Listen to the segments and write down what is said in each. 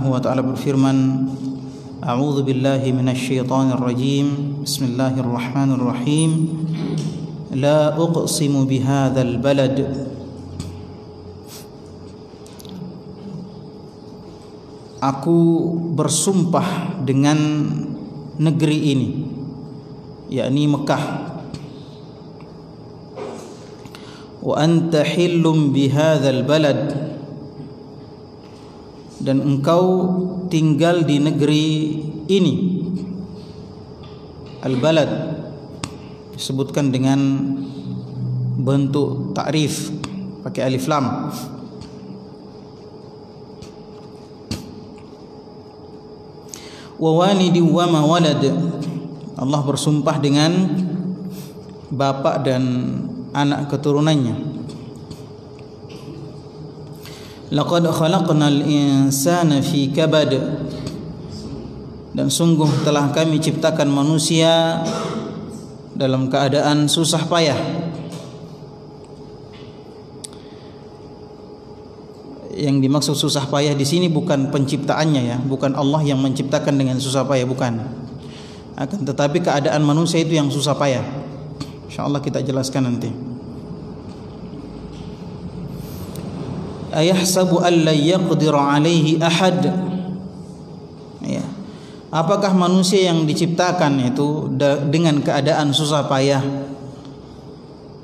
wa ta'ala berfirman, A'udzu billahi minasyaitonir rajim. Bismillahirrahmanirrahim. La uqsimu bihadzal balad. Aku bersumpah dengan negeri ini, yakni Mekah. Wa anta hillum bihadzal balad, dan engkau tinggal di negeri ini. Al-balad disebutkan dengan bentuk ta'rif pakai alif lam. Wa walidi wa ma walad, Allah bersumpah dengan bapak dan anak keturunannya. Laqad khalaqnal insana fi kabad, dan sungguh telah kami ciptakan manusia dalam keadaan susah payah. Yang dimaksud susah payah di sini bukan penciptaannya ya, bukan Allah yang menciptakan dengan susah payah, bukan. Akan tetapi keadaan manusia itu yang susah payah. Insyaallah kita jelaskan nanti. Ayahsabu an la yaqdir alaihi ahad, ya. Apakah manusia yang diciptakan itu dengan keadaan susah payah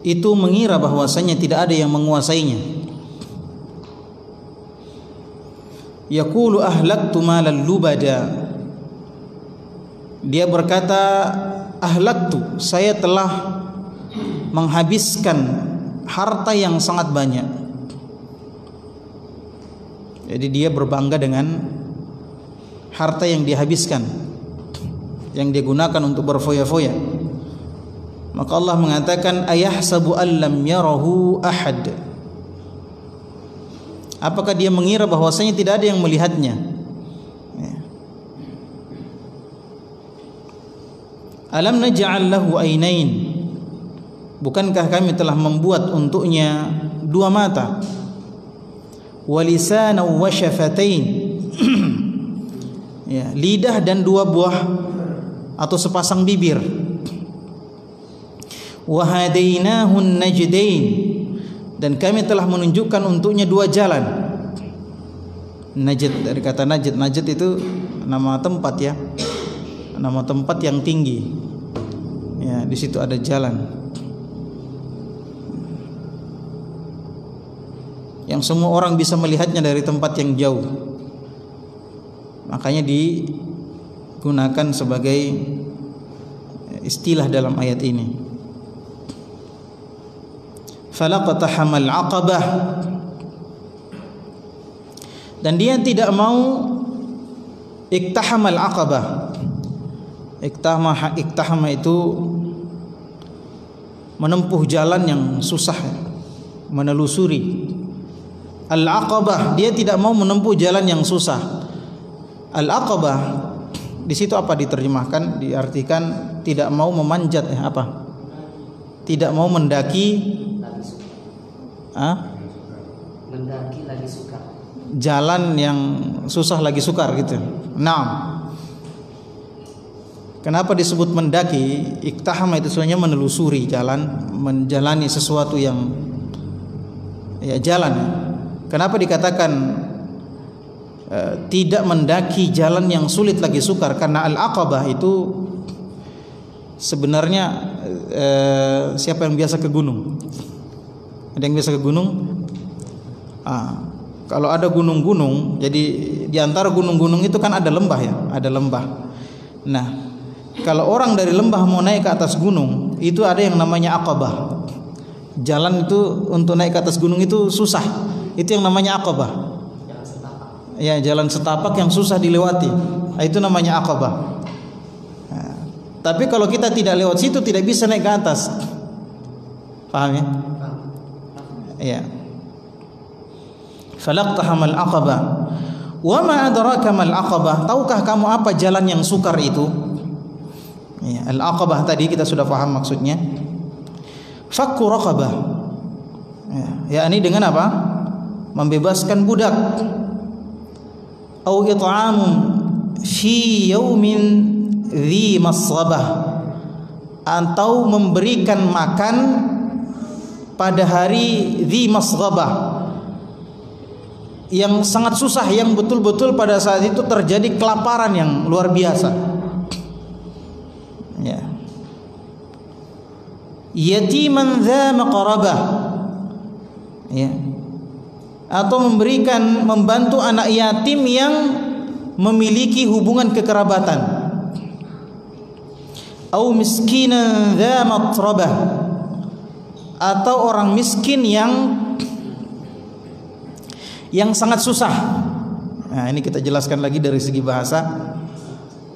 itu mengira bahwasanya tidak ada yang menguasainya? Yaqulu ahlaktu malan lubada, dia berkata ahlaktu, saya telah menghabiskan harta yang sangat banyak. Jadi dia berbangga dengan harta yang dihabiskan, yang dia gunakan untuk berfoya-foya. Maka Allah mengatakan ayahsabu allam yarahu ahad, apakah dia mengira bahwasanya tidak ada yang melihatnya? Alam naj'al lahu ainain, bukankah kami telah membuat untuknya dua mata? Walisana wa syafatain, ya, lidah dan dua buah atau sepasang bibir. Wa hadainahu najdain, dan kami telah menunjukkan untuknya dua jalan. Najd, dari kata najd. Najd itu nama tempat ya, nama tempat yang tinggi. Ya, di situ ada jalan yang semua orang bisa melihatnya dari tempat yang jauh. Makanya digunakan sebagai istilah dalam ayat ini. Falaqtahamal aqabah, dan dia tidak mau iktahamal aqabah. Iktahama itu menempuh jalan yang susah, menelusuri. Al-aqabah, dia tidak mau menempuh jalan yang susah. Al-aqabah di situ apa diterjemahkan? Diartikan tidak mau memanjat, apa? Tidak mau mendaki. Mendaki lagi sukar. Jalan yang susah lagi sukar gitu. Nah, kenapa disebut mendaki? Iktahama itu sebenarnya menelusuri jalan, menjalani sesuatu yang ya jalan. Kenapa dikatakan tidak mendaki jalan yang sulit lagi sukar? Karena al-aqabah itu sebenarnya siapa yang biasa ke gunung? Ada yang biasa ke gunung? Kalau ada gunung-gunung, jadi di antara gunung-gunung itu kan ada lembah ya, ada lembah. Nah, kalau orang dari lembah mau naik ke atas gunung, itu ada yang namanya aqabah. Jalan itu untuk naik ke atas gunung itu susah. Itu yang namanya aqabah. Jalan setapak. Ya, jalan setapak yang susah dilewati. Itu namanya aqabah. Nah, tapi kalau kita tidak lewat situ tidak bisa naik ke atas. Paham ya? Iya. Falaqtahamal aqabah. Wa ma adraka mal aqabah? Tahukah kamu apa jalan yang sukar itu? Ya, al-aqabah tadi kita sudah paham maksudnya. Fakku raqabah. Ya, yakni dengan apa? Membebaskan budak. au it'amun fi yaumin dhi masrabah, atau memberikan makan pada hari dhi masrabah, yang sangat susah, yang betul-betul pada saat itu terjadi kelaparan yang luar biasa. Ya. Yatiman dza maqrabah, ya, atau membantu anak yatim yang memiliki hubungan kekerabatan, au miskinan dza matrabah, atau orang miskin yang sangat susah. Nah, ini kita jelaskan lagi dari segi bahasa.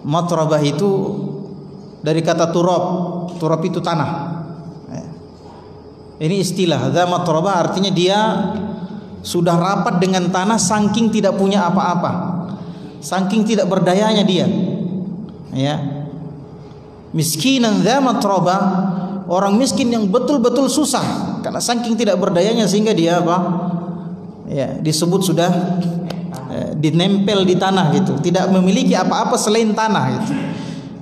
Matrabah itu dari kata turab. Turab itu tanah. Ini istilah. Dza matrabah artinya dia sudah rapat dengan tanah, saking tidak punya apa-apa, saking tidak berdayanya dia. Ya. Miskinan dza matrabah, orang miskin yang betul-betul susah karena saking tidak berdayanya sehingga dia apa? Ya, disebut sudah dinempel di tanah gitu, tidak memiliki apa-apa selain tanah gitu.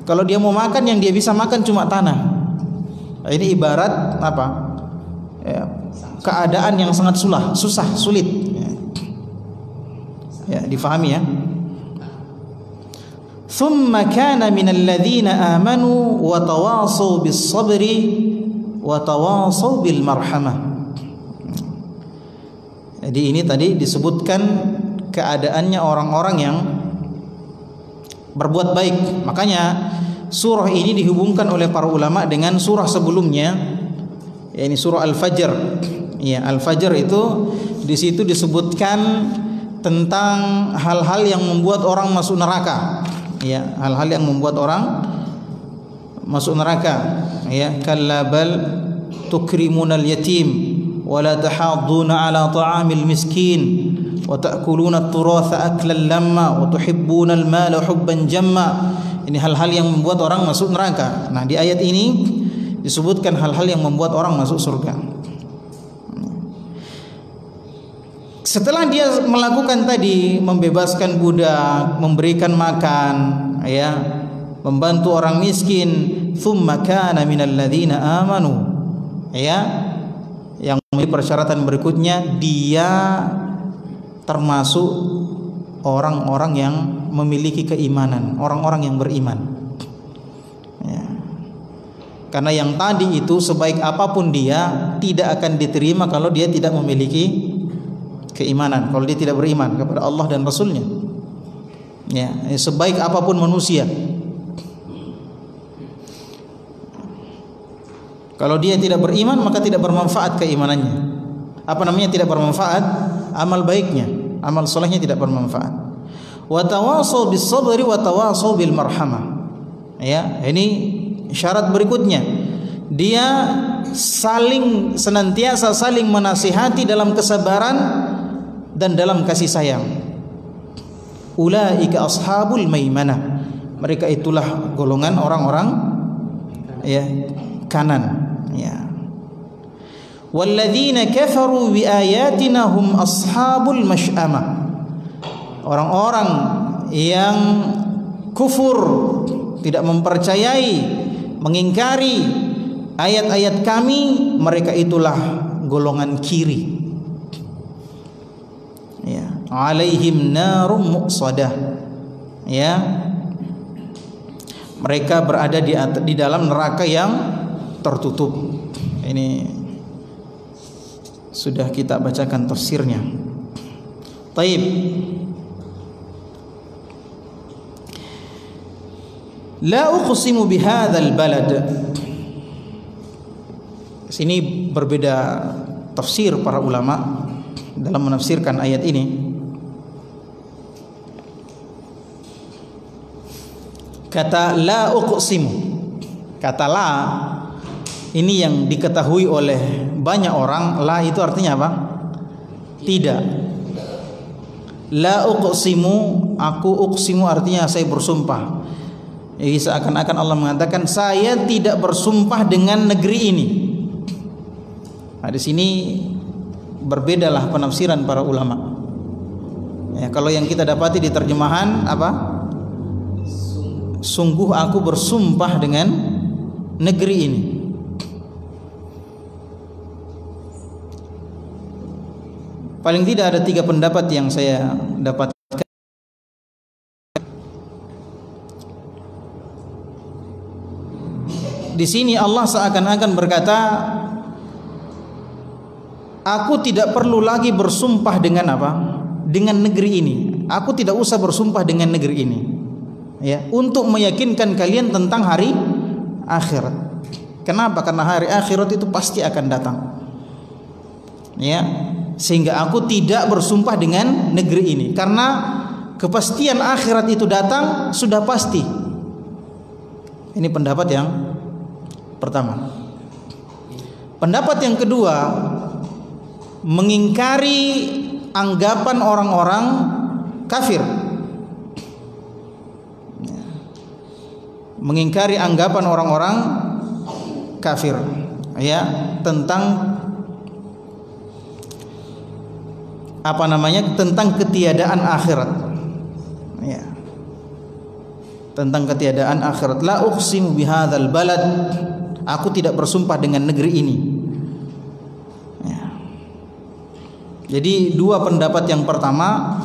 Kalau dia mau makan, yang dia bisa makan cuma tanah. Ini ibarat apa? Ya, keadaan yang sangat susah, sulit. Ya, difahami ya. Thumma kana minal ladzina amanu wa tawasaw bis sabri wa tawasaw bil marhamah. Jadi ini tadi disebutkan keadaannya orang-orang yang berbuat baik. Makanya surah ini dihubungkan oleh para ulama dengan surah sebelumnya, yakni surah Al-Fajr. Ya, Al-Fajr itu di situ disebutkan tentang hal-hal yang membuat orang masuk neraka. Ya, hal-hal yang membuat orang masuk neraka. Ya, kalla bal tukrimunal yatim wa la tahadduna ala ta'amil miskin wa ta'kuluna at-turatha aklan lamma wa tuhibbuna al-mala hubban jamma. Ini hal-hal yang membuat orang masuk neraka. Nah, di ayat ini disebutkan hal-hal yang membuat orang masuk surga. Setelah dia melakukan tadi, membebaskan budak, memberikan makan, ya, membantu orang miskin, thumma kana minal ladzina amanu, ya, yang persyaratan berikutnya dia termasuk orang-orang yang memiliki keimanan, orang-orang yang beriman. Ya. Karena yang tadi itu sebaik apapun dia tidak akan diterima kalau dia tidak memiliki keimanan, kalau dia tidak beriman kepada Allah dan Rasulnya. Ya, sebaik apapun manusia, kalau dia tidak beriman maka tidak bermanfaat keimanannya. Apa namanya tidak bermanfaat? Amal baiknya, amal solehnya tidak bermanfaat. Wa tawasaw bis sabri wa tawasaw bil marhamah. Ya, ini syarat berikutnya. Dia senantiasa saling menasihati dalam kesabaran dan dalam kasih sayang. Ulaika ashabul maimanah. Mereka itulah golongan orang-orang ya kanan. Ya. Walladzina kafaru biayatina hum ashabul masy'amah. Orang-orang yang kufur, tidak mempercayai, mengingkari ayat-ayat kami, mereka itulah golongan kiri. Ya, alaihim narum muqsadah. Ya, mereka berada di dalam neraka yang tertutup. Ini sudah kita bacakan tafsirnya. Taib. La uqsimu bihadzal balad. Sini berbeda tafsir para ulama dalam menafsirkan ayat ini. Kata la uqsimu, kata la ini yang diketahui oleh banyak orang. La itu artinya apa? Tidak. La uqsimu, aku uqsimu artinya saya bersumpah. Jadi seakan-akan Allah mengatakan saya tidak bersumpah dengan negeri ini. Nah, di sini berbedalah penafsiran para ulama. Ya, kalau yang kita dapati di terjemahan apa? Sungguh aku bersumpah dengan negeri ini. Paling tidak ada 3 pendapat yang saya dapatkan. Di sini Allah seakan-akan berkata, aku tidak perlu lagi bersumpah dengan apa? Dengan negeri ini. Aku tidak usah bersumpah dengan negeri ini. Ya, untuk meyakinkan kalian tentang hari akhirat. Kenapa? Karena hari akhirat itu pasti akan datang. Ya, sehingga aku tidak bersumpah dengan negeri ini karena kepastian akhirat itu datang sudah pasti. Ini pendapat yang pertama. Pendapat yang kedua, mengingkari anggapan orang-orang kafir. Mengingkari anggapan orang-orang kafir ya tentang apa namanya? Tentang ketiadaan akhirat. Ya. Tentang ketiadaan akhirat. La uqsimu bihadzal balad. Aku tidak bersumpah dengan negeri ini. Ya. Jadi 2 pendapat yang pertama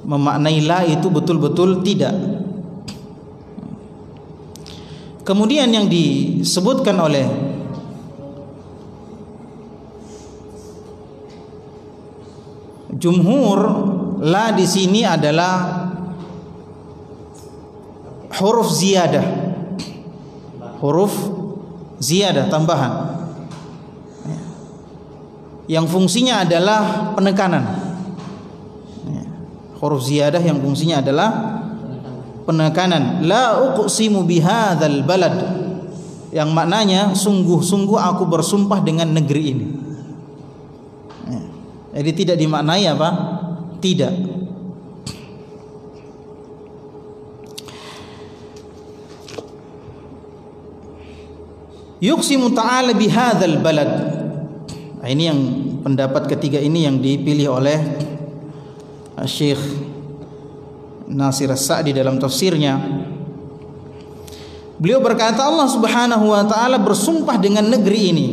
memaknai la itu betul-betul tidak. Kemudian yang disebutkan oleh jumhur, la di sini adalah huruf ziyadah. Huruf ziyadah, tambahan. Yang fungsinya adalah penekanan. Huruf ziyadah yang fungsinya adalah penekanan. La uqsimu bihadzal balad, yang maknanya sungguh-sungguh aku bersumpah dengan negeri ini. Jadi tidak dimaknai apa? Tidak. Yuqsimu ta'ala bihadzal balad. Nah, ini yang pendapat ketiga ini yang dipilih oleh Syekh Nasir As-Sa'di dalam tafsirnya. Beliau berkata Allah Subhanahu wa taala bersumpah dengan negeri ini.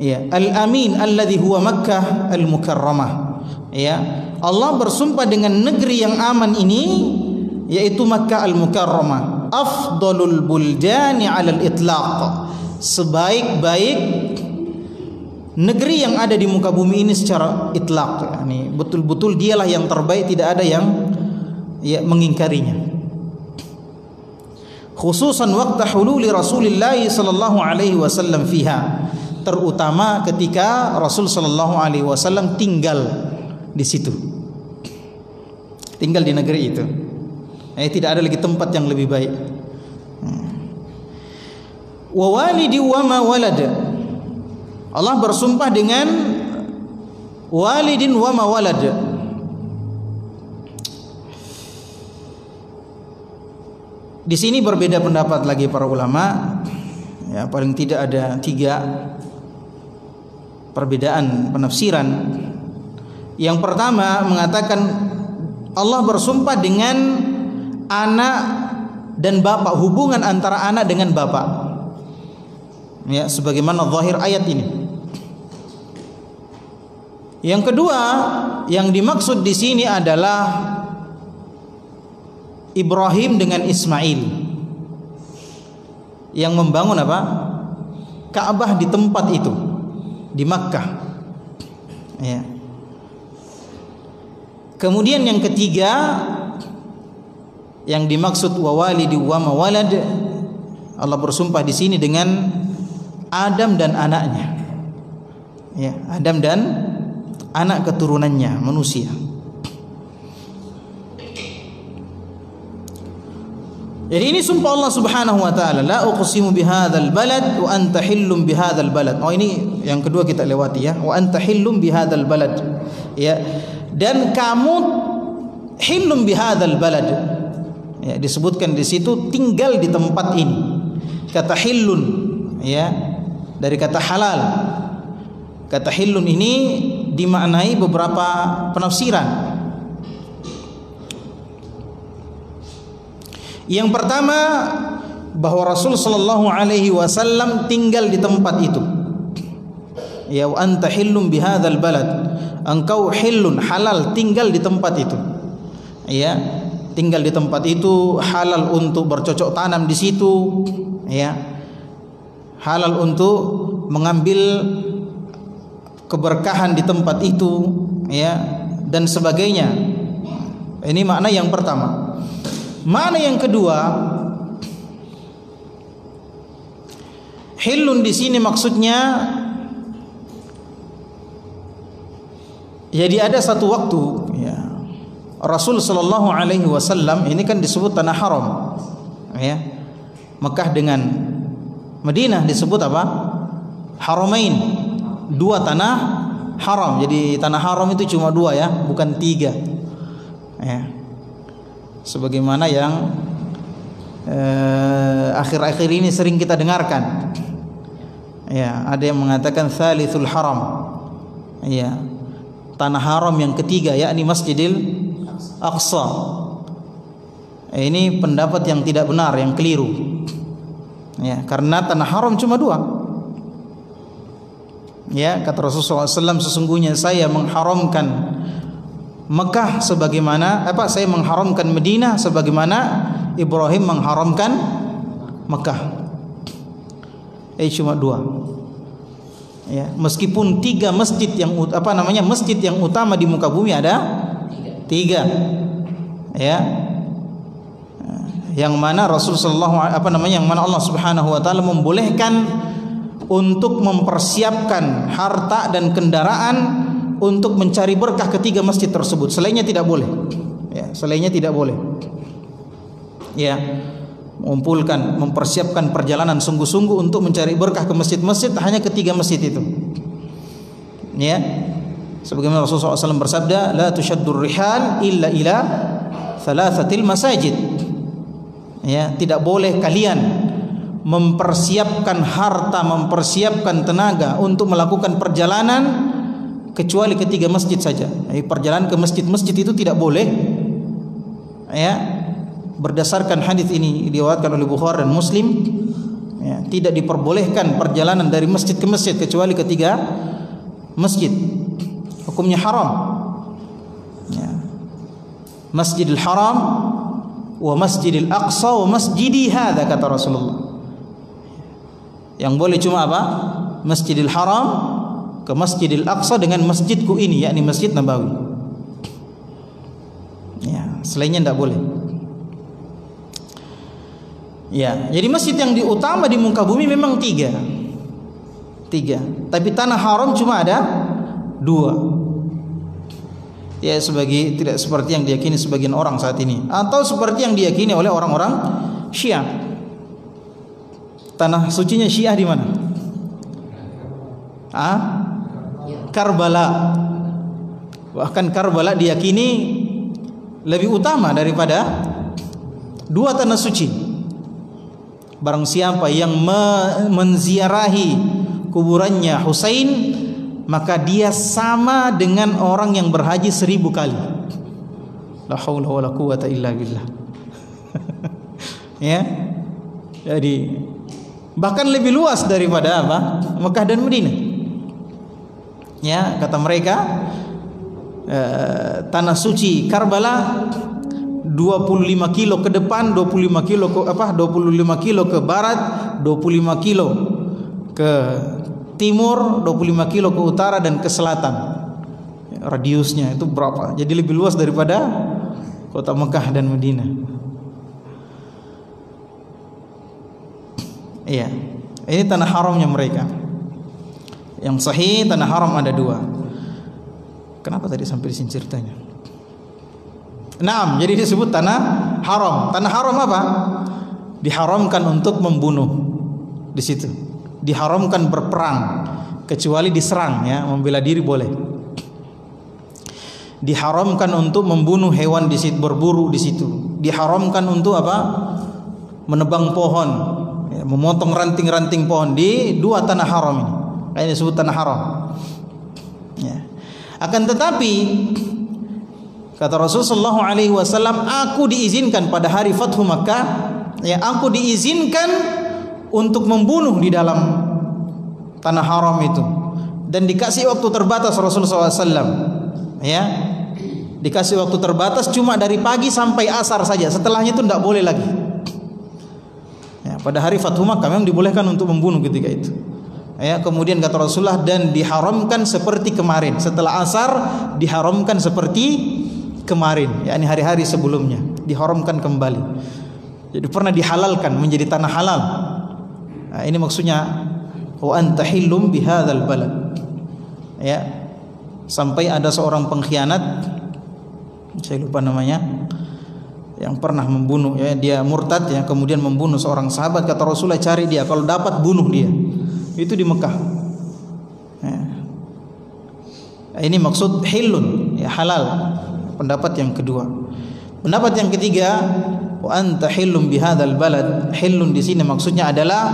Ya, Al-Amin alladhi huwa Makkah Al-Mukarramah. Ya, Allah bersumpah dengan negeri yang aman ini, yaitu Makkah Al-Mukarramah. Afdalul buldani 'alal itlaq. Sebaik-baik negeri yang ada di muka bumi ini secara itlaq. Yani betul-betul dialah yang terbaik, tidak ada yang mengingkarinya. Khususan waqta hululi Rasulullah sallallahu alaihi wasallam fiha, terutama ketika Rasul sallallahu alaihi wasallam tinggal di situ, tinggal di negeri itu. Tidak ada lagi tempat yang lebih baik. Wa walidi wa ma walad. Allah bersumpah dengan walidin wa ma walad. Di sini berbeda pendapat lagi para ulama. Ya, paling tidak ada 3 perbedaan penafsiran. Yang pertama mengatakan Allah bersumpah dengan anak dan bapak, hubungan antara anak dengan bapak. Ya, sebagaimana zahir ayat ini. Yang kedua, yang dimaksud di sini adalah Ibrahim dengan Ismail yang membangun apa? Ka'bah di tempat itu, di Makkah. Ya. Kemudian yang ketiga, yang dimaksud wa walidi wa ma walad, Allah bersumpah di sini dengan Adam dan anaknya. Ya, Adam dan anak keturunannya, manusia. Jadi ini sumpah Allah Subhanahu wa taala, la uqsimu bihadzal balad wa anta hillum bihadzal balad. Oh, ini yang kedua kita lewati ya. Wa anta hillum bihadzal balad. Ya. Dan kamu hillum bihadzal balad. Ya, disebutkan di situ tinggal di tempat ini. Kata hillun ya, dari kata halal. Kata hillun ini dimaknai beberapa penafsiran. Yang pertama, bahwa Rasul sallallahu alaihi wasallam tinggal di tempat itu. Ya, wa anta hillum bihadzal balad. Engkau hillun, halal tinggal di tempat itu. Ya, tinggal di tempat itu, halal untuk bercocok tanam di situ, ya. Halal untuk mengambil keberkahan di tempat itu, ya, dan sebagainya. Ini makna yang pertama. Makna yang kedua, hillun di sini maksudnya, jadi ada satu waktu, ya, Rasul sallallahu alaihi wasallam ini kan disebut tanah haram, ya. Mekah dengan Madinah disebut apa? Haramain, dua tanah haram. Jadi tanah haram itu cuma dua, ya, bukan tiga, ya. Sebagaimana yang akhir-akhir ini sering kita dengarkan, ya, ada yang mengatakan tsalithul haram, ya, tanah haram yang ketiga, yakni Masjidil Aqsa. Ini pendapat yang tidak benar, yang keliru, ya, karena tanah haram cuma dua. Ya, kata Rasulullah SAW, sesungguhnya saya mengharamkan Mekah sebagaimana saya mengharamkan Madinah sebagaimana Ibrahim mengharamkan Mekah. Cuma dua. Ya, meskipun tiga masjid yang masjid yang utama di muka bumi ada tiga. Ya. Yang mana Rasulullah yang mana Allah Subhanahu wa taala membolehkan untuk mempersiapkan harta dan kendaraan untuk mencari berkah ketiga masjid tersebut. Selainnya tidak boleh. Ya, selainnya tidak boleh. Ya, mempersiapkan perjalanan sungguh-sungguh untuk mencari berkah ke masjid-masjid, hanya ketiga masjid itu. Ya, sebagaimana Rasulullah SAW bersabda, la tushaddur rihal illa ila thalathatil masajid. Ya, tidak boleh kalian mempersiapkan harta, mempersiapkan tenaga untuk melakukan perjalanan kecuali ketiga masjid saja. Perjalanan ke masjid-masjid itu tidak boleh, ya, berdasarkan hadis ini diriwayatkan oleh Bukhari dan Muslim, ya, tidak diperbolehkan perjalanan dari masjid ke masjid kecuali ketiga masjid. Hukumnya haram, ya. Masjidil Haram wa Masjidil Aqsa wa masjidi hadza, kata Rasulullah. Yang boleh cuma apa? Masjidil Haram ke Masjidil Aqsa dengan masjidku ini, yakni Masjid Nabawi. Ya, selainnya tidak boleh. Ya, jadi masjid yang utama di muka bumi memang tiga. Tapi tanah haram cuma ada dua. Ya, tidak seperti yang diyakini sebagian orang saat ini, atau seperti yang diyakini oleh orang-orang Syiah. Tanah sucinya Syiah di mana? Karbala. Bahkan Karbala diyakini lebih utama daripada dua tanah suci. Barang siapa yang menziarahi kuburannya Husain, maka dia sama dengan orang yang berhaji 1000 kali. La haula wala quwata illa billah. Ya. Jadi bahkan lebih luas daripada Mekah dan Madinah. Ya, kata mereka, tanah suci Karbala 25 kilo ke depan, 25 kilo ke barat, 25 kilo ke timur, 25 kilo ke utara dan ke selatan. Radiusnya itu berapa? Jadi lebih luas daripada kota Mekah dan Madinah. Iya, ini tanah haramnya mereka. Yang sahih tanah haram ada dua. Kenapa tadi sampai di sini ceritanya? Naam, jadi disebut tanah haram. Tanah haram apa? Diharamkan untuk membunuh di situ. Diharamkan berperang kecuali diserang, ya, membela diri boleh. Diharamkan untuk membunuh hewan di situ, berburu di situ. Diharamkan untuk menebang pohon, ya, memotong ranting-ranting pohon di dua tanah haram ini. Ini disebut tanah haram. Ya. Akan tetapi Kata Rasulullah SAW, aku diizinkan pada hari Fathu Makkah, ya, aku diizinkan untuk membunuh di dalam tanah haram itu, dan dikasih waktu terbatas Rasulullah SAW, ya, dikasih waktu terbatas cuma dari pagi sampai asar saja, setelahnya itu tidak boleh lagi. Ya, pada hari Fathu Makkah memang dibolehkan untuk membunuh ketika itu. Ya, kemudian kata Rasulullah, dan diharamkan seperti kemarin, setelah asar diharamkan seperti kemarin, yakni hari-hari sebelumnya diharamkan kembali. Jadi pernah dihalalkan menjadi tanah halal. Nah, ini maksudnya wa anta hillum bihadzal balad. Ya, sampai ada seorang pengkhianat, saya lupa namanya, yang pernah membunuh, ya, dia murtad, ya, kemudian membunuh seorang sahabat. Kata Rasulullah, cari dia, kalau dapat bunuh dia. Itu di Mekah. Ya. Ini maksud hillun, ya, halal. Pendapat yang kedua. Pendapat yang ketiga, wa anta hillum bihadzal balad. Hillun di sini maksudnya adalah,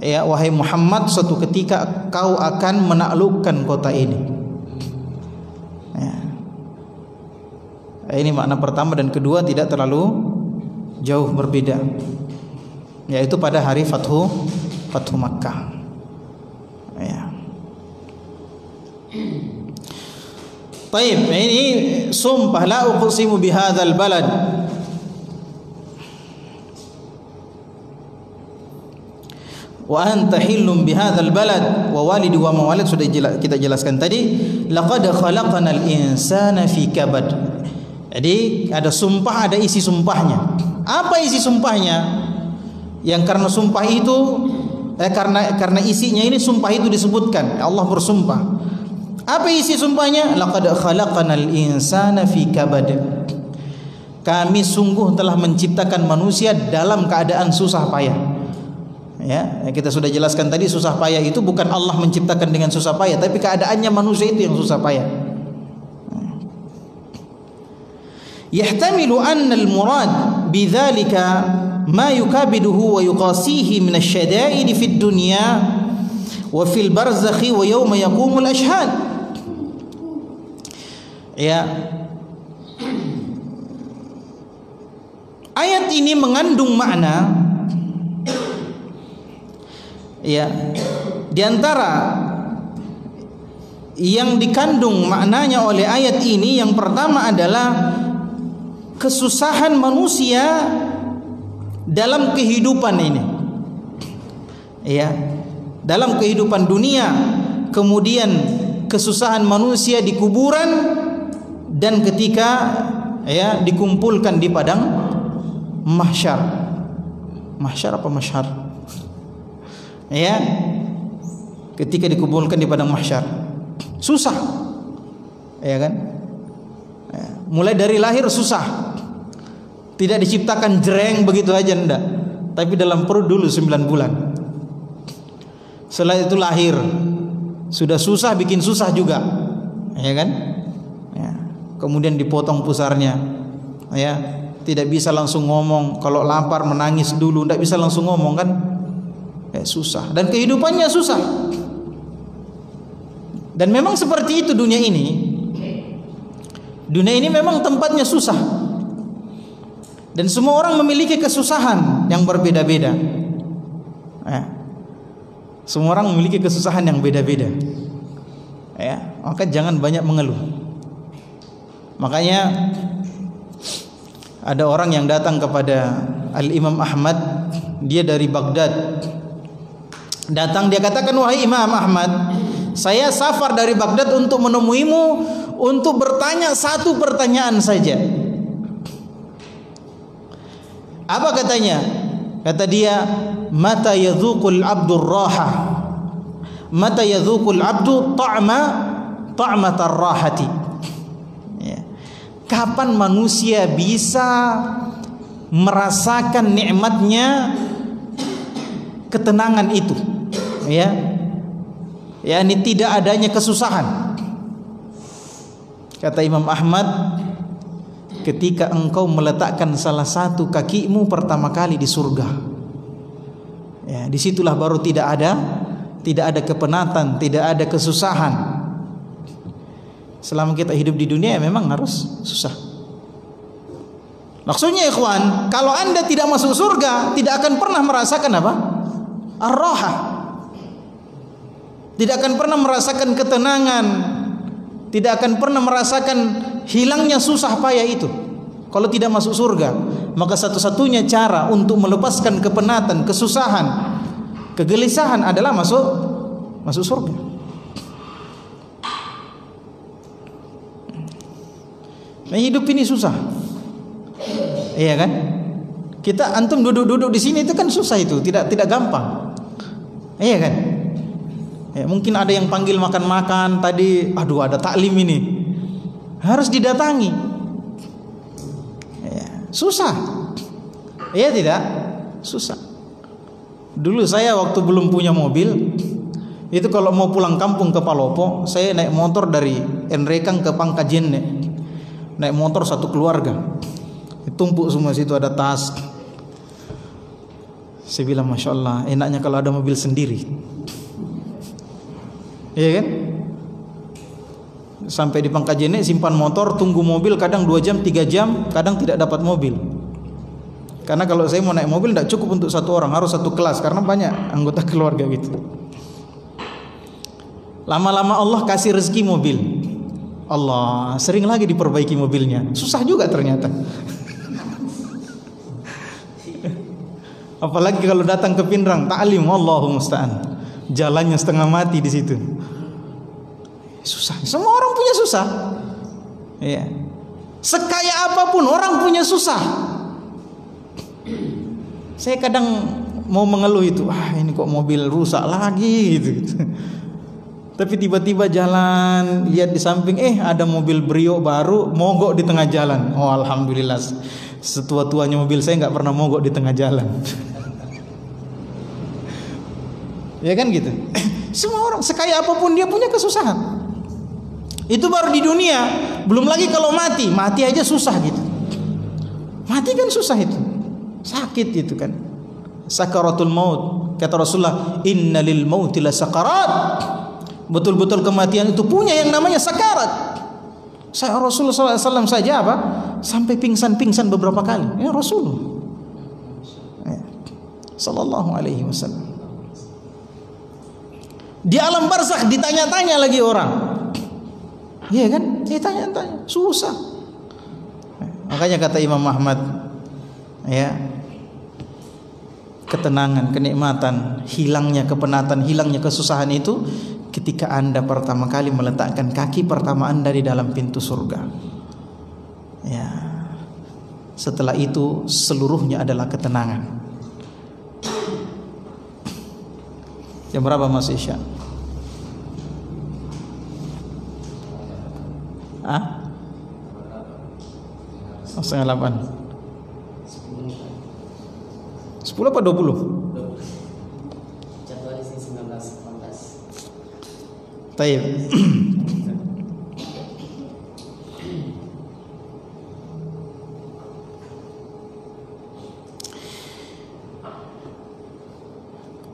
ya, wahai Muhammad, suatu ketika kau akan menaklukkan kota ini. Ya. Ini makna pertama, dan kedua tidak terlalu jauh berbeda, yaitu pada hari Fathu Makkah. Ya. Baik, ini sumpah, la uqsimu bihadzal balad. Wa anta hillum bihadzal balad wa walidi wa mawalid, sudah kita jelaskan tadi. Laqad khalaqnal insana fi kabad. Jadi ada sumpah, ada isi sumpahnya. Apa isi sumpahnya? Yang karena sumpah itu, karena isinya ini sumpah itu disebutkan, Allah bersumpah. Apa isi sumpahnya? Laqad khalaqnal insana fi kabad. Kami sungguh telah menciptakan manusia dalam keadaan susah payah. Ya, kita sudah jelaskan tadi, susah payah itu bukan Allah menciptakan dengan susah payah, tapi keadaannya manusia itu yang susah payah. Yahtamilu anna al-murad bidzalika ma yukabiduhu wa yuqasihi min asy-syada'id fid dunya wa fil barzakhi wa yawma yaqumul ashhad. Ya, ayat ini mengandung makna, ya, di antara yang dikandung maknanya oleh ayat ini, yang pertama adalah kesusahan manusia dalam kehidupan ini, ya, dalam kehidupan dunia, kemudian kesusahan manusia di kuburan, dan ketika, ya, dikumpulkan di padang mahsyar. Mahsyar apa masyar? Ya, ketika dikumpulkan di padang mahsyar, susah, ya kan? Ya, mulai dari lahir susah, tidak diciptakan jreng begitu aja, enggak, tapi dalam perut dulu 9 bulan. Setelah itu lahir, sudah susah, bikin susah juga, ya kan? Ya. Kemudian dipotong pusarnya, ya, tidak bisa langsung ngomong. Kalau lapar menangis dulu, tidak bisa langsung ngomong kan? Ya, susah, dan kehidupannya susah. Dan memang seperti itu dunia ini. Dunia ini memang tempatnya susah, dan semua orang memiliki kesusahan yang berbeda-beda. Ya. Semua orang memiliki kesusahan yang beda-beda. Ya, maka jangan banyak mengeluh. Makanya ada orang yang datang kepada Al-Imam Ahmad, dia dari Baghdad. Datang, dia katakan, wahai Imam Ahmad, saya safar dari Baghdad untuk menemuimu, untuk bertanya satu pertanyaan saja. Apa katanya? Kata dia, mata yadzuqul abdur raha, mata yadzuqul abdu ta'matar rahati. Ya. Kapan manusia bisa merasakan nikmatnya ketenangan itu? Ya, ini tidak adanya kesusahan. Kata Imam Ahmad, ketika engkau meletakkan salah satu kakimu pertama kali di surga, ya, disitulah baru tidak ada kepenatan, tidak ada kesusahan. Selama kita hidup di dunia ya memang harus susah. Maksudnya ikhwan, kalau Anda tidak masuk surga, tidak akan pernah merasakan apa? Ar-rahah. Tidak akan pernah merasakan ketenangan, tidak akan pernah merasakan hilangnya susah payah itu. Kalau tidak masuk surga, maka satu-satunya cara untuk melepaskan kepenatan, kesusahan, kegelisahan adalah masuk surga. Nah, hidup ini susah. Iya kan? Kita antum duduk-duduk di sini itu kan susah itu, tidak gampang. Iya kan? Ya, mungkin ada yang panggil makan-makan tadi, aduh ada taklim ini. Harus didatangi. Ya, susah. Iya tidak? Susah. Dulu saya waktu belum punya mobil, itu kalau mau pulang kampung ke Palopo, saya naik motor dari Enrekang ke Pangkajene. Naik motor satu keluarga. Tumpuk semua situ, ada tas. Saya bilang Masya Allah, enaknya kalau ada mobil sendiri. Iya kan? Sampai di Pangkajene simpan motor, tunggu mobil kadang 2 jam, 3 jam, kadang tidak dapat mobil. Karena kalau saya mau naik mobil tidak cukup untuk satu orang, harus satu kelas karena banyak anggota keluarga gitu. Lama-lama Allah kasih rezeki mobil. Allah sering lagi diperbaiki mobilnya. Susah juga ternyata. Apalagi kalau datang ke Pindrang, taklim, Allahu musta'an. Jalannya setengah mati di situ. Susah. Semua orang punya susah. Ya. Sekaya apapun orang punya susah. Saya kadang mau mengeluh itu, ini kok mobil rusak lagi gitu. Tapi tiba-tiba jalan, lihat di samping, ada mobil Brio baru mogok di tengah jalan. Oh alhamdulillah. Setua-tuanya mobil saya nggak pernah mogok di tengah jalan. Ya kan gitu. Semua orang sekaya apapun dia punya kesusahan. Itu baru di dunia. Belum lagi kalau mati aja susah gitu. Mati kan susah itu. Sakit gitu kan. Sakaratul maut. Kata Rasulullah, innalil mauti la sakarat. Betul-betul kematian itu punya yang namanya sakarat. Rasulullah SAW saja apa? Sampai pingsan-pingsan beberapa kali. Ya Rasulullah. Sallallahu alaihi wasallam. Di alam barzakh ditanya-tanya lagi orang. Iya kan? Ditanya-tanya, susah. Makanya kata Imam Ahmad, ya, ketenangan, kenikmatan, hilangnya kepenatan, hilangnya kesusahan itu ketika Anda pertama kali meletakkan kaki pertama Anda di dalam pintu surga. Ya. Setelah itu seluruhnya adalah ketenangan. Jam berapa Mas Isya? Setengah 8. 10 apa 20? Jadwal di sini 19:18. Taib.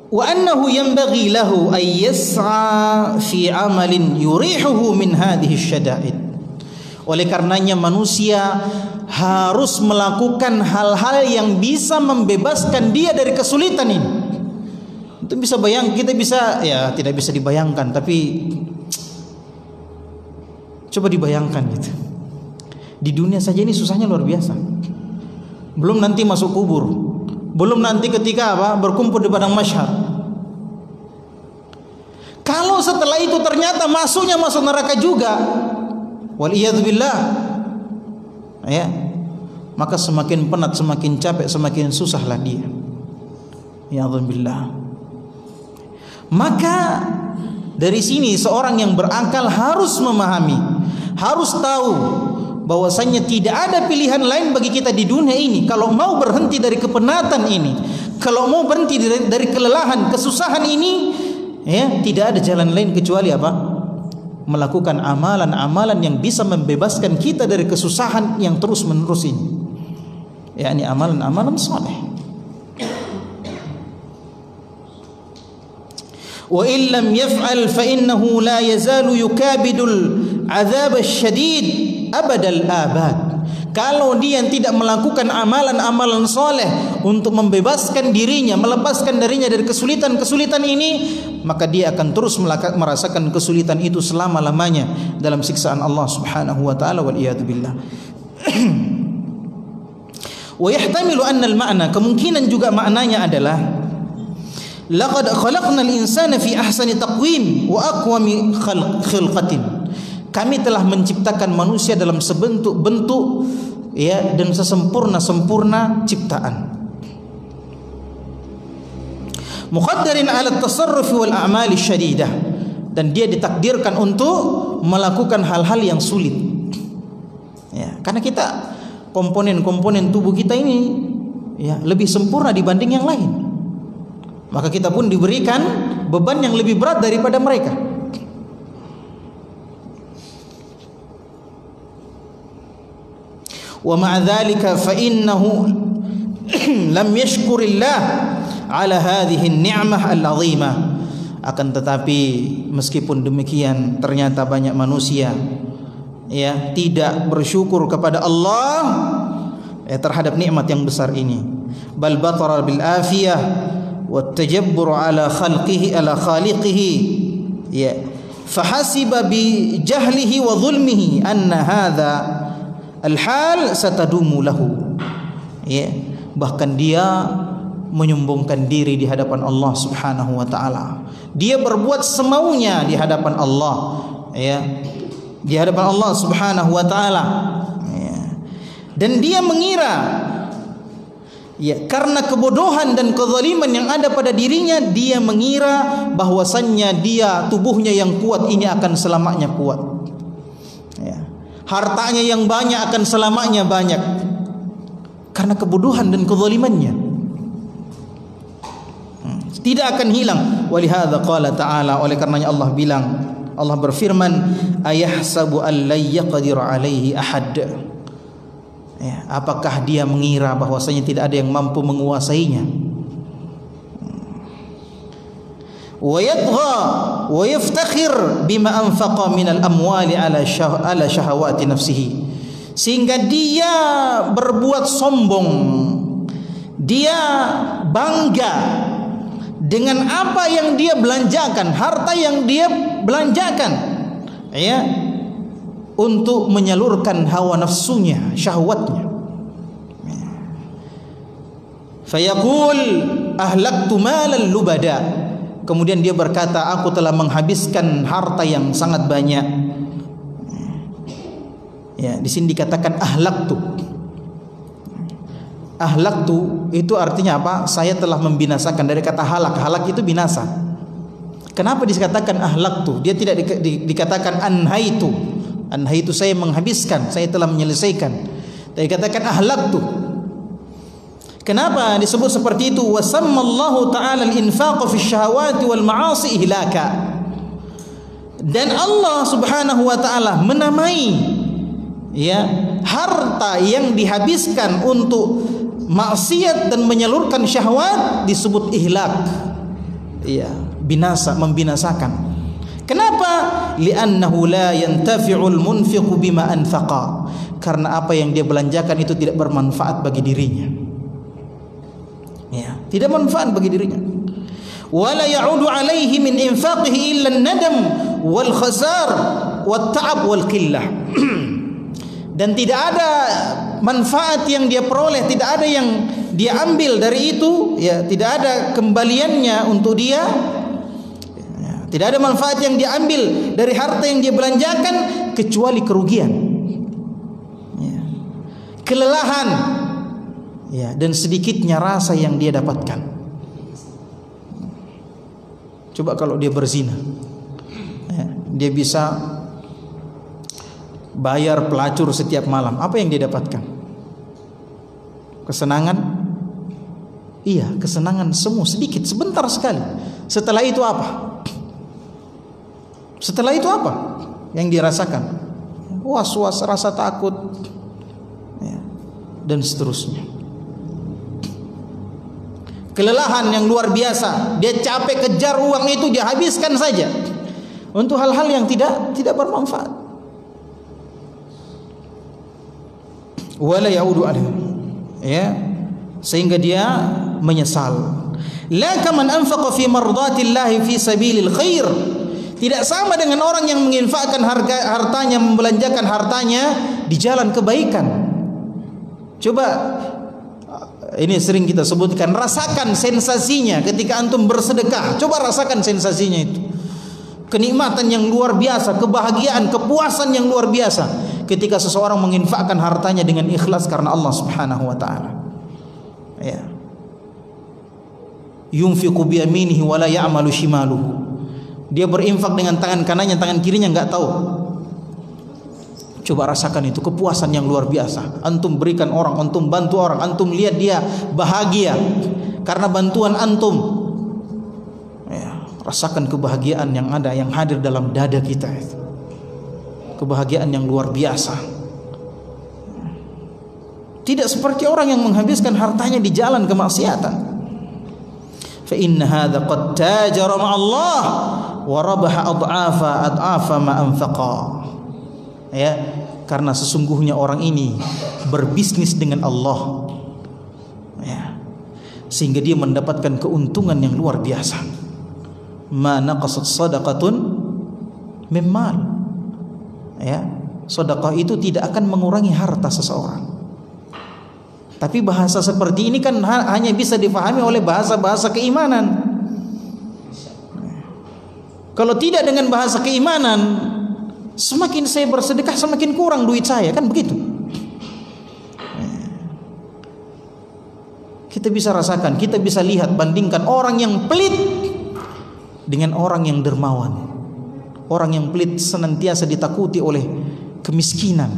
Wa annahu yanbaghi lahu ay yas'a fi 'amalin yurihuhu min hadhihi syada'id. Oleh karenanya manusia harus melakukan hal-hal yang bisa membebaskan dia dari kesulitan ini. Itu bisa kita bisa, ya tidak bisa dibayangkan, tapi coba dibayangkan gitu. Di dunia saja ini susahnya luar biasa. Belum nanti masuk kubur. Belum nanti ketika berkumpul di padang mahsyar. Kalau setelah itu ternyata masuk neraka juga, waliyadzubillah, ya, maka semakin penat, semakin capek, semakin susahlah dia. Ya alhamdulillah. Maka dari sini seorang yang berakal harus memahami, harus tahu bahwasanya tidak ada pilihan lain bagi kita di dunia ini. Kalau mau berhenti dari kepenatan ini, kalau mau berhenti dari kelelahan, kesusahan ini, ya, tidak ada jalan lain kecuali apa? Melakukan amalan-amalan yang bisa membebaskan kita dari kesusahan yang terus-menerus ini. yakni amalan-amalan saleh. Wa illam yaf'al fa innahu la yazalu yukabidul 'adzab syadid abadal abad. Kalau dia tidak melakukan amalan-amalan soleh untuk membebaskan dirinya, melepaskan dirinya dari kesulitan-kesulitan ini, maka dia akan terus merasakan kesulitan itu selama-lamanya dalam siksaan Allah Subhanahu wa taala, wal iyad billah. Wa yahtamilu anna al-ma'na, kemungkinan juga maknanya adalah laqad khalaqnal insana fi ahsani taqwim wa aqwami khilqatin. Kami telah menciptakan manusia dalam sebentuk-bentuk ya dan sesempurna-sempurna ciptaan. Muqaddarin 'ala at-tasarruf wal a'mal syadidah, dan dia ditakdirkan untuk melakukan hal-hal yang sulit. Ya, karena kita komponen-komponen tubuh kita ini ya lebih sempurna dibanding yang lain. Maka kita pun diberikan beban yang lebih berat daripada mereka. Wa ma'a dzalika fa innahu lam yashkurillah ala hadhihi an-ni'mah al-'azimah. Akan tetapi meskipun demikian ternyata banyak manusia ya tidak bersyukur kepada Allah terhadap nikmat yang besar ini. Bal batara bil afiyah wat tajabbur ala khalqihi ala khaliqihi ya fahasiba bi jahlihi wa dhulmihi anna hadha al-hal satadumu lahu. Ya, bahkan dia menyombongkan diri di hadapan Allah Subhanahu wa taala. Dia berbuat semaunya di hadapan Allah, ya. Di hadapan Allah Subhanahu wa taala. Ya. Dan dia mengira ya, karena kebodohan dan kezaliman yang ada pada dirinya, dia mengira bahwasannya dia tubuhnya yang kuat ini akan selamanya kuat. Ya. Hartanya yang banyak akan selamanya banyak karena kebodohan dan kezalimannya tidak akan hilang. Walihadza qala ta'ala, oleh karenanya Allah bilang, Allah berfirman, ayahsabu an la yaqdir alaihi ahad. Ya, apakah dia mengira bahwasanya tidak ada yang mampu menguasainya? Wa yatgha wa yaftakhir bima anfaqa min al-amwali ala syahawati nafsihi, sehingga dia berbuat sombong, dia bangga dengan apa yang dia belanjakan, harta yang dia belanjakan ya untuk menyalurkan hawa nafsunya, syahwatnya. Fayaqul ahlaktu malan lubada, kemudian dia berkata, aku telah menghabiskan harta yang sangat banyak. Ya, di sini dikatakan ahlaktu. Ahlaktu itu artinya apa? Saya telah membinasakan, dari kata halak. Halak itu binasa. Kenapa dikatakan ahlaktu? Dia tidak dikatakan anhaitu. Anhaitu saya menghabiskan, saya telah menyelesaikan. Tapi dikatakan ahlaktu. Kenapa disebut seperti itu? Wa sammallahu ta'ala al-infaq fi syahawati wal ma'asi ihlaka. Dan Allah Subhanahu wa taala menamai ya harta yang dihabiskan untuk maksiat dan menyalurkan syahwat disebut ihlak. Ya, binasa, membinasakan. Kenapa? Li'annahu la yantafi'ul munfiqu bima anfaqa. Karena apa yang dia belanjakan itu tidak bermanfaat bagi dirinya. Ya, tidak manfaat bagi dirinya. Wala ya'udu alaihi min infaqihi illa an-nadam wal khasar wat ta'ab wal qillah. Dan tidak ada manfaat yang dia peroleh, tidak ada yang dia ambil dari itu, ya, tidak ada kembaliannya untuk dia. Ya, tidak ada manfaat yang dia ambil dari harta yang dia belanjakan kecuali kerugian. Ya. Kelelahan. Ya, dan sedikitnya rasa yang dia dapatkan. Coba kalau dia berzina, ya, dia bisa bayar pelacur setiap malam, apa yang dia dapatkan? Kesenangan? Iya, kesenangan semu, sedikit, sebentar sekali. Setelah itu apa? Setelah itu apa yang dirasakan? Was-was, rasa takut, ya, dan seterusnya. Kelelahan yang luar biasa, dia capek kejar uang itu, dia habiskan saja untuk hal-hal yang tidak bermanfaat. wala yaudu alaihi, ya, sehingga dia menyesal. La kaman anfaqa fi mardatillahi fi sabilil khair, tidak sama dengan orang yang menginfakkan hartanya, membelanjakan hartanya di jalan kebaikan. Coba, ini sering kita sebutkan, rasakan sensasinya ketika antum bersedekah. Coba rasakan sensasinya itu, kenikmatan yang luar biasa, kebahagiaan, kepuasan yang luar biasa ketika seseorang menginfakkan hartanya dengan ikhlas karena Allah Subhanahu wa taala. Ya. Yunfiqu bi yaminihi wa la ya'malu shimaluhu. Dia berinfak dengan tangan kanannya, tangan kirinya enggak tahu. Coba rasakan itu kepuasan yang luar biasa. Antum berikan orang, antum bantu orang, antum lihat dia bahagia karena bantuan antum. Ya, rasakan kebahagiaan yang ada, yang hadir dalam dada kita itu. Kebahagiaan yang luar biasa. Tidak seperti orang yang menghabiskan hartanya di jalan kemaksiatan. Fa inna hadza qad tajara ma'allah wa rabaha ad'afa ma anfaqa. Ya, karena sesungguhnya orang ini berbisnis dengan Allah. Ya. Sehingga dia mendapatkan keuntungan yang luar biasa. Ma naqasat shadaqatun min mal. Ya, sedekah itu tidak akan mengurangi harta seseorang. Tapi bahasa seperti ini kan hanya bisa difahami oleh bahasa-bahasa keimanan. Kalau tidak dengan bahasa keimanan, semakin saya bersedekah semakin kurang duit saya, kan begitu. Kita bisa rasakan, kita bisa lihat, bandingkan orang yang pelit dengan orang yang dermawan. Orang yang pelit senantiasa ditakuti oleh kemiskinan,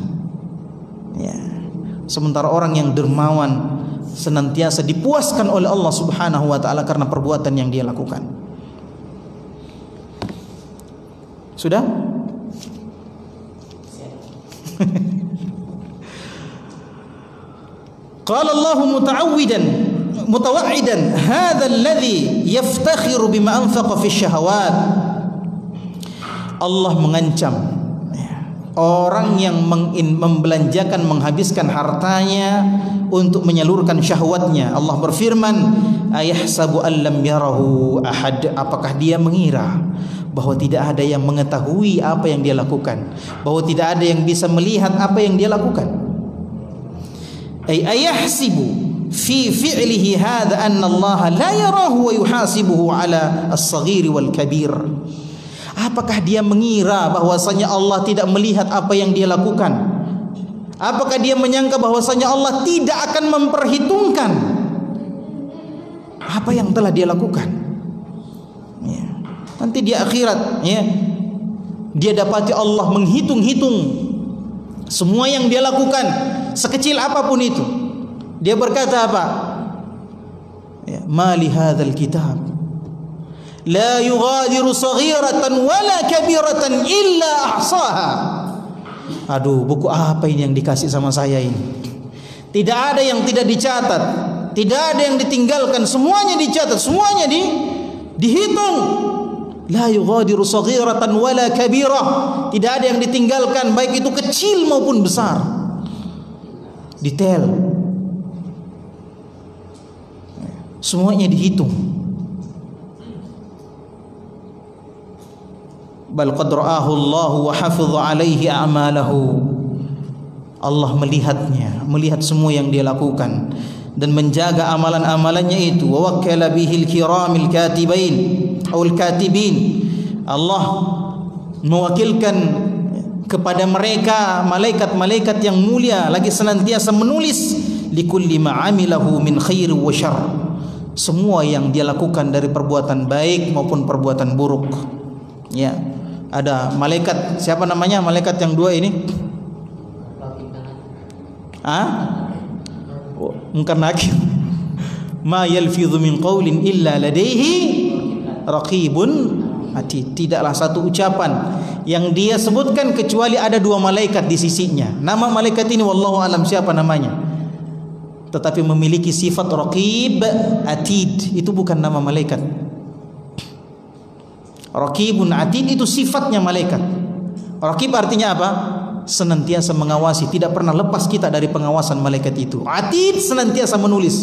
ya. Sementara orang yang dermawan senantiasa dipuaskan oleh Allah Subhanahu wa taala karena perbuatan yang dia lakukan. Sudah? Qala Allah mutawa'widan hadha alladhi yaftakhiru bima anfaqa fi syahawat. Allah mengancam orang yang membelanjakan, menghabiskan hartanya untuk menyalurkan syahwatnya. Allah berfirman, ayahsabu allam yarahu ahad, apakah dia mengira bahwa tidak ada yang mengetahui apa yang dia lakukan, bahwa tidak ada yang bisa melihat apa yang dia lakukan. Ayahsibu fi fi'lihi hadha anna Allah la yarahu wa yuhasibuhu ala as-saghir wal kabir. Apakah dia mengira bahwasanya Allah tidak melihat apa yang dia lakukan? Apakah dia menyangka bahwasanya Allah tidak akan memperhitungkan apa yang telah dia lakukan? Ya. Nanti di akhirat, ya, dia dapati Allah menghitung-hitung semua yang dia lakukan, sekecil apapun itu. Dia berkata apa? Ya, ma li hadzal kitab la yughadiru saghiratan wala kabiratan illa ahsaha. Aduh, buku apa ini yang dikasih sama saya ini? Tidak ada yang tidak dicatat, tidak ada yang ditinggalkan, semuanya dicatat, semuanya dihitung. La yughadiru saghiratan wala kabirah. Tidak ada yang ditinggalkan, baik itu kecil maupun besar. Detail. Semuanya dihitung. Bal qad ra'ahu Allah wa hafidha alaihi a'malahu. Allah melihatnya, melihat semua yang dia lakukan dan menjaga amalan-amalannya itu. Wa wakkala bihil kiramil katibain atau katibin. Allah mewakilkan kepada mereka malaikat-malaikat yang mulia lagi senantiasa menulis likulli ma'amilahu min khair wa syarr. Semua yang dia lakukan dari perbuatan baik maupun perbuatan buruk. Ya. Ada malaikat, siapa namanya malaikat yang dua ini? Munkar nakir. Ma yalfidhu min qawlin illa ladaihi raqibun atid. Tidaklah satu ucapan yang dia sebutkan kecuali ada dua malaikat di sisinya. Nama malaikat ini wallahu alam siapa namanya, tetapi memiliki sifat raqib atid. Itu bukan nama malaikat. Raqibun atid itu sifatnya malaikat. Raqib artinya apa? senantiasa mengawasi, tidak pernah lepas kita dari pengawasan malaikat itu. Atid senantiasa menulis,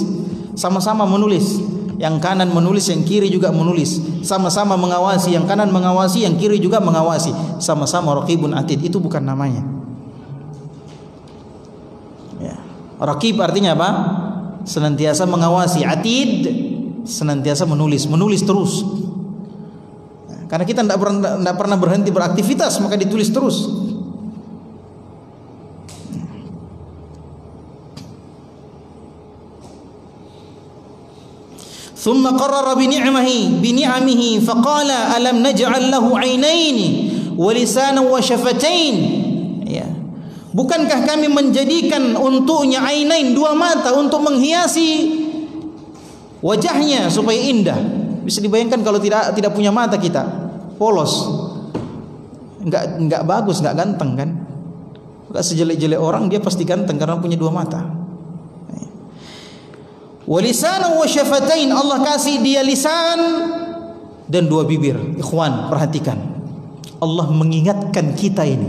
sama-sama menulis. Yang kanan menulis, yang kiri juga menulis. Sama-sama mengawasi, yang kanan mengawasi, yang kiri juga mengawasi. Sama-sama raqibun atid. Itu bukan namanya. Ya. Raqib artinya apa? Senantiasa mengawasi. Atid senantiasa menulis, menulis terus. Karena kita tidak pernah berhenti beraktivitas, maka ditulis terus. ثم قرر بنعمه فقال ألم نجعل له عينين ولسانا وشفتين. Ya. Bukankah kami menjadikan untuknya ainain, dua mata untuk menghiasi wajahnya supaya indah. Bisa dibayangkan kalau tidak punya mata kita, polos, enggak bagus, enggak ganteng kan? Enggak sejelek-jelek orang dia pasti ganteng karena punya dua mata. Walisanan wa syafatain, Allah kasih dia lisan dan dua bibir. Ikhwan, perhatikan. Allah mengingatkan kita ini.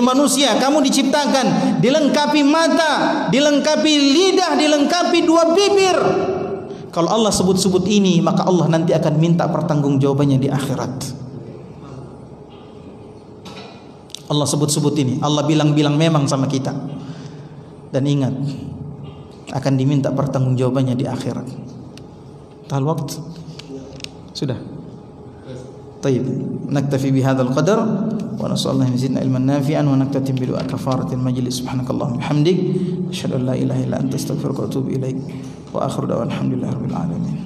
Manusia, kamu diciptakan dilengkapi mata, dilengkapi lidah, dilengkapi dua bibir. Kalau Allah sebut-sebut ini, maka Allah nanti akan minta pertanggungjawabannya di akhirat. Allah sebut-sebut ini, Allah bilang-bilang memang sama kita. Dan ingat, akan diminta pertanggungjawabannya di akhirat. Tahal waktu sudah. Tayyib, naktafi bihadzal qadar wa nasallallahu yazidna ilman nafi'an wa naktatim bi du'a kafaratil majlis. Subhanakallahumma bihamdik asyhadu an la ilaha illa anta astaghfiruka wa atubu ilaik wa akhiru da'wana alhamdulillahi rabbil alamin.